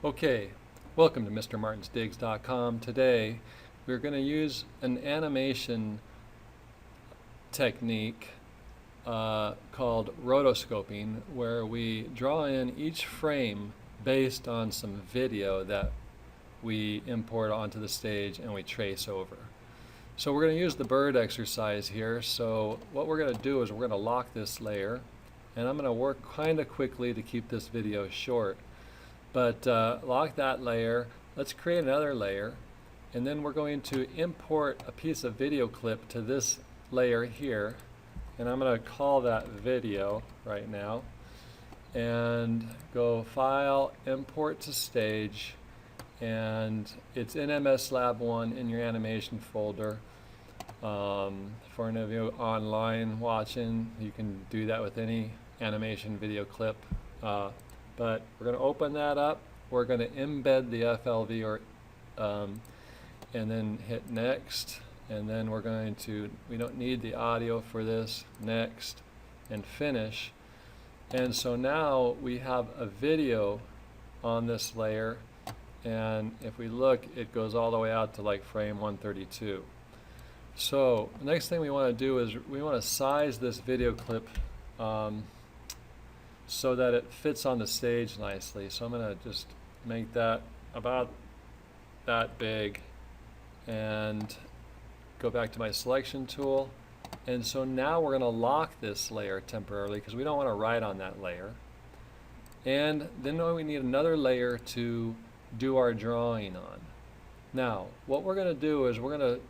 Okay, welcome to mrmartinsdigs.com. Today we're going to use an animation technique called rotoscoping, where we draw in each frame based on some video that we import onto the stage and we trace over. So we're going to use the bird exercise here. So what we're going to do is we're going to lock this layer, and I'm going to work kind of quickly to keep this video short. But lock that layer. Let's create another layer, and then we're going to import a piece of video clip to this layer here, and I'm going to call that video right now, and go File, Import to Stage, and it's in MSLab1 in your animation folder. For any of you online watching, you can do that with any animation video clip. But we're going to open that up. We're going to embed the FLV and then hit next. And then we're going to, we don't need the audio for this, next, and finish. And so now we have a video on this layer. And if we look, it goes all the way out to like frame 132. So the next thing we want to do is we want to size this video clip so that it fits on the stage nicely. So I'm going to just make that about that big and go back to my selection tool. And so now we're going to lock this layer temporarily because we don't want to write on that layer. And then we need another layer to do our drawing on. Now what we're going to do is we're going to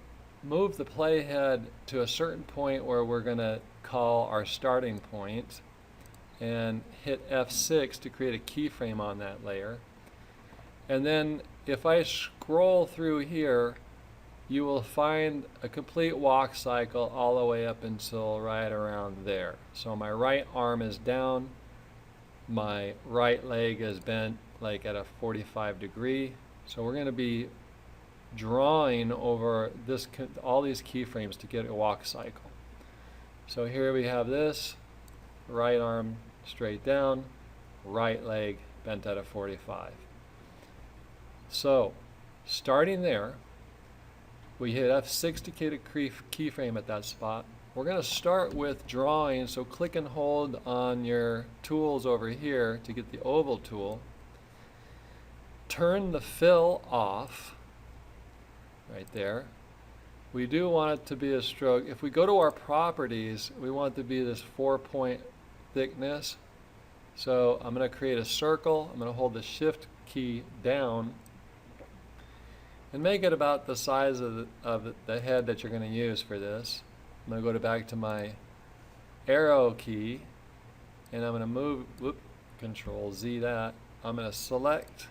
move the playhead to a certain point where we're going to call our starting point, and hit F6 to create a keyframe on that layer. And then if I scroll through here, you will find a complete walk cycle all the way up until right around there. So my right arm is down, my right leg is bent like at a 45 degree. So we're going to be drawing over this, all these keyframes to get a walk cycle. So here we have this, right arm straight down, right leg bent at a 45. So starting there, we hit F6 to create a keyframe at that spot. We're going to start with drawing, so click and hold on your tools over here to get the oval tool. Turn the fill off right there. We do want it to be a stroke. If we go to our properties, we want it to be this 4-point thickness. So I'm going to create a circle. I'm going to hold the shift key down and make it about the size of the head that you're going to use for this. I'm going to go back to my arrow key, and I'm going to move, Control Z that. I'm going to select,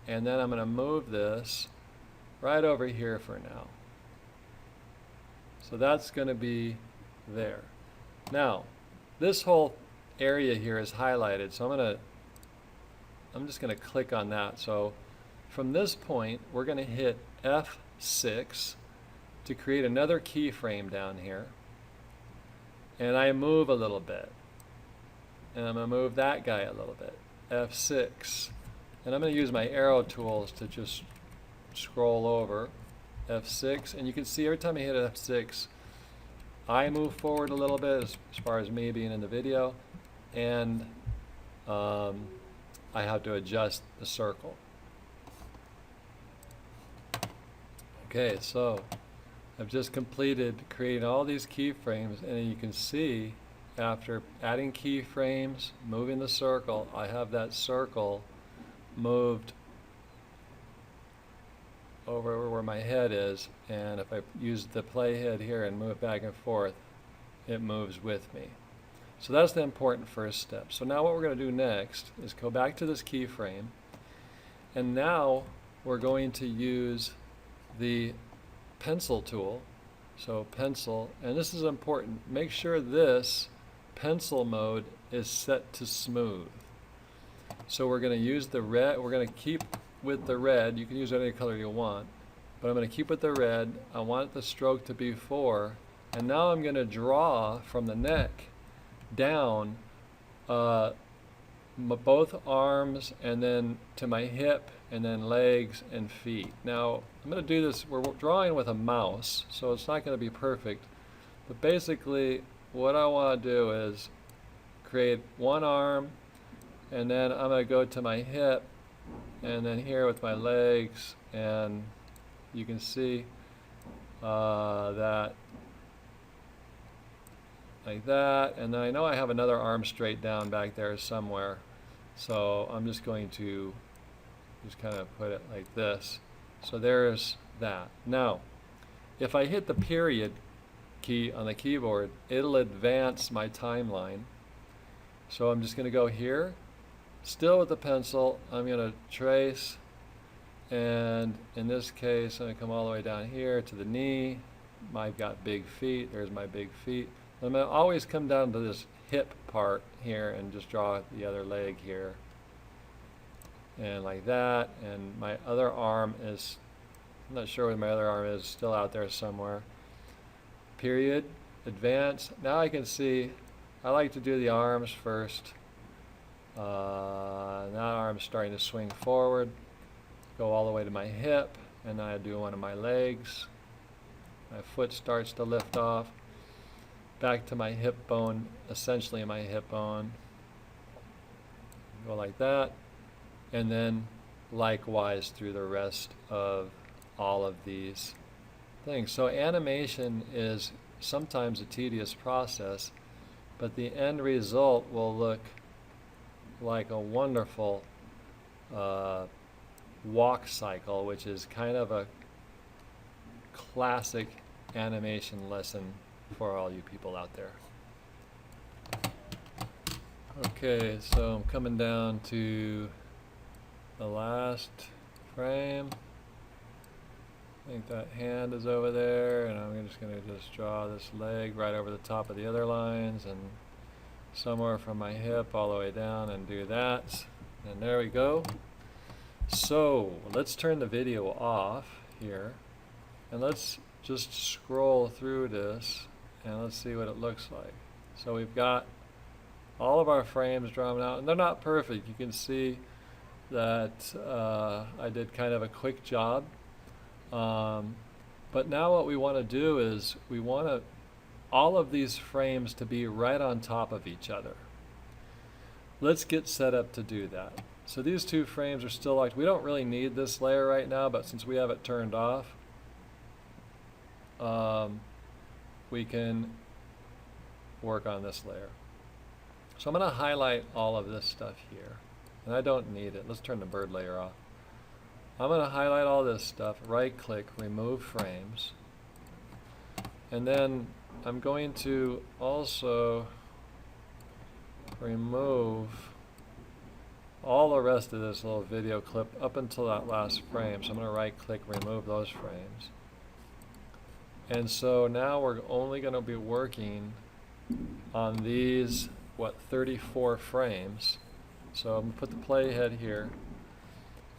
and then I'm going to move this right over here for now. So that's going to be there. Now, this whole area here is highlighted, so I'm just going to click on that. So from this point, we're going to hit F6 to create another keyframe down here. And I move a little bit. And I'm going to move that guy a little bit. F6. And I'm going to use my arrow tools to just scroll over. F6. And you can see every time I hit F6, I move forward a little bit as far as me being in the video. And I have to adjust the circle. Okay, so I've just completed creating all these keyframes, and you can see after adding keyframes, moving the circle, I have that circle moved over where my head is, and if I use the playhead here and move it back and forth, it moves with me. So that's the important first step. So now what we're going to do next is go back to this keyframe, and now we're going to use the pencil tool. So pencil, and this is important, make sure this pencil mode is set to smooth. So we're going to use the red, we're going to keep with the red, you can use any color you want, but I'm going to keep with the red. I want the stroke to be 4, and now I'm going to draw from the neck down both arms, and then to my hip, and then legs and feet. Now, I'm going to do this, we're drawing with a mouse, so it's not going to be perfect, but basically what I want to do is create one arm, and then I'm going to go to my hip, and then here with my legs, and you can see that like that, and then I know I have another arm straight down back there somewhere, so I'm just going to just kind of put it like this. So there's that. Now, if I hit the period key on the keyboard, it'll advance my timeline. So I'm just going to go here, still with the pencil, I'm going to trace, and in this case I'm going to come all the way down here to the knee. I've got big feet, there's my big feet. I'm going to always come down to this hip part here and just draw the other leg here. And like that, and my other arm is, I'm not sure where my other arm is, still out there somewhere. Period, advance. Now I can see, I like to do the arms first. Now arm's starting to swing forward, go all the way to my hip, and then I do one of my legs. My foot starts to lift off. Back to my hip bone, essentially my hip bone. Go like that, and then likewise through the rest of all of these things. So animation is sometimes a tedious process, but the end result will look like a wonderful walk cycle, which is kind of a classic animation lesson for all you people out there. Okay, so I'm coming down to the last frame. I think that hand is over there, and I'm just going to just draw this leg right over the top of the other lines, and somewhere from my hip all the way down, and do that. And there we go. So let's turn the video off here, and let's just scroll through this, and let's see what it looks like. So we've got all of our frames drawn out, and they're not perfect. You can see that I did kind of a quick job. But now what we want to do is we want all of these frames to be right on top of each other. Let's get set up to do that. So these two frames are still locked. We don't really need this layer right now, but since we have it turned off, we can work on this layer. So I'm going to highlight all of this stuff here, and I don't need it. Let's turn the bird layer off. I'm going to highlight all this stuff, right click, remove frames, and then I'm going to also remove all the rest of this little video clip up until that last frame. So I'm going to right click, remove those frames. And so now we're only going to be working on these, 34 frames. So I'm going to put the playhead here.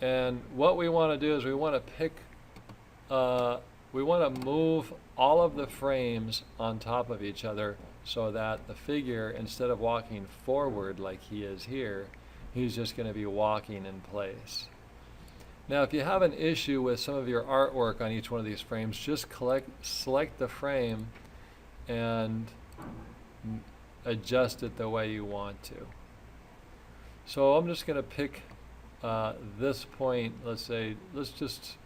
And what we want to do is we want to move all of the frames on top of each other so that the figure, instead of walking forward like he is here, he's just going to be walking in place. Now, if you have an issue with some of your artwork on each one of these frames, just select the frame and adjust it the way you want to. So I'm just going to pick this point. Let's just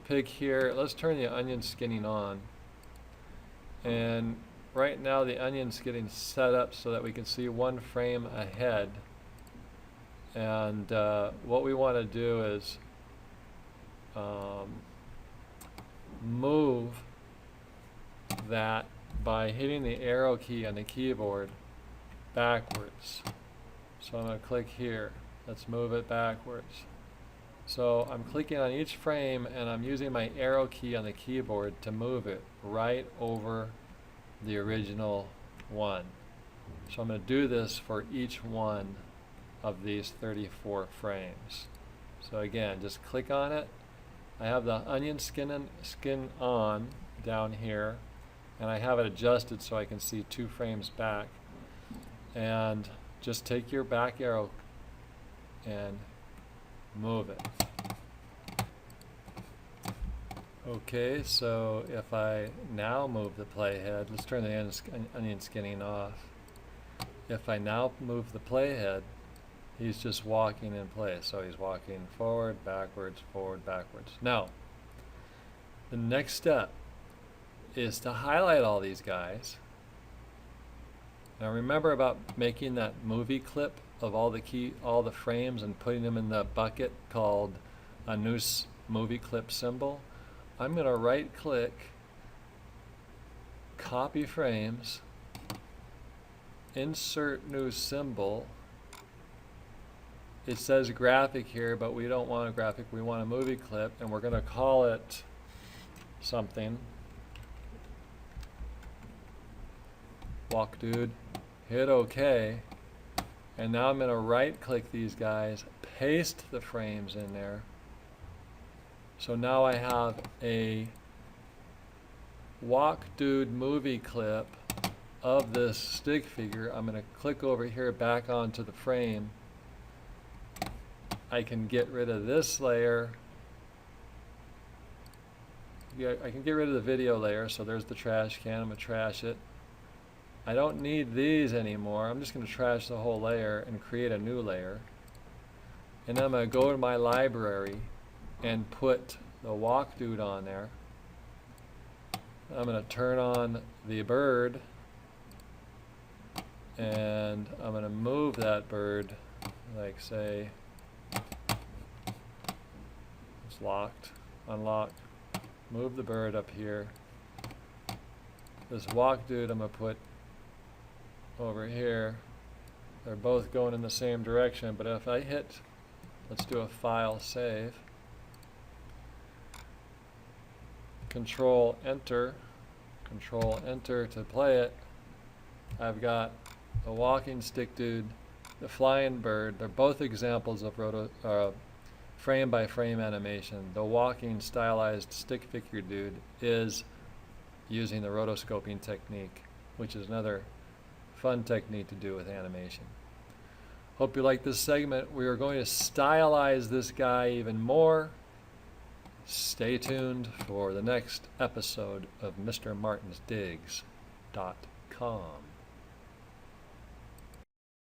pick here. Let's turn the onion skinning on. And right now the onion's getting set up so that we can see one frame ahead. And what we want to do is move that by hitting the arrow key on the keyboard backwards. So I'm going to click here. Let's move it backwards. So I'm clicking on each frame and I'm using my arrow key on the keyboard to move it right over the original one. So I'm going to do this for each one of these 34 frames. So again, just click on it. I have the onion skin on down here, and I have it adjusted so I can see 2 frames back. And just take your back arrow and move it. Okay, so if I now move the playhead, let's turn the onion skinning off. If I now move the playhead, he's just walking in place. So he's walking forward, backwards, forward, backwards. Now, the next step is to highlight all these guys. Now remember about making that movie clip of all the frames and putting them in the bucket called a new movie clip symbol? I'm going to right click, copy frames, insert new symbol. It says graphic here, but we don't want a graphic, we want a movie clip, and we're going to call it something. Walk dude, hit OK, and now I'm going to right click these guys, paste the frames in there. So now I have a walk dude movie clip of this stick figure. I'm going to click over here back onto the frame. I can get rid of this layer. Yeah, I can get rid of the video layer, so there's the trash can. I'm going to trash it. I don't need these anymore. I'm just going to trash the whole layer and create a new layer. And then I'm going to go to my library and put the walk dude on there. I'm going to turn on the bird, and I'm going to move that bird, like say, it's locked, unlock, move the bird up here. This walk dude I'm going to put over here. They're both going in the same direction, but if I hit, let's do a file save, Control Enter to play it, I've got the walking stick dude, the flying bird. They're both examples of frame by frame animation. The walking stylized stick figure dude is using the rotoscoping technique, which is another fun technique to do with animation. Hope you like this segment. We are going to stylize this guy even more. Stay tuned for the next episode of mrmartinsdigs.com.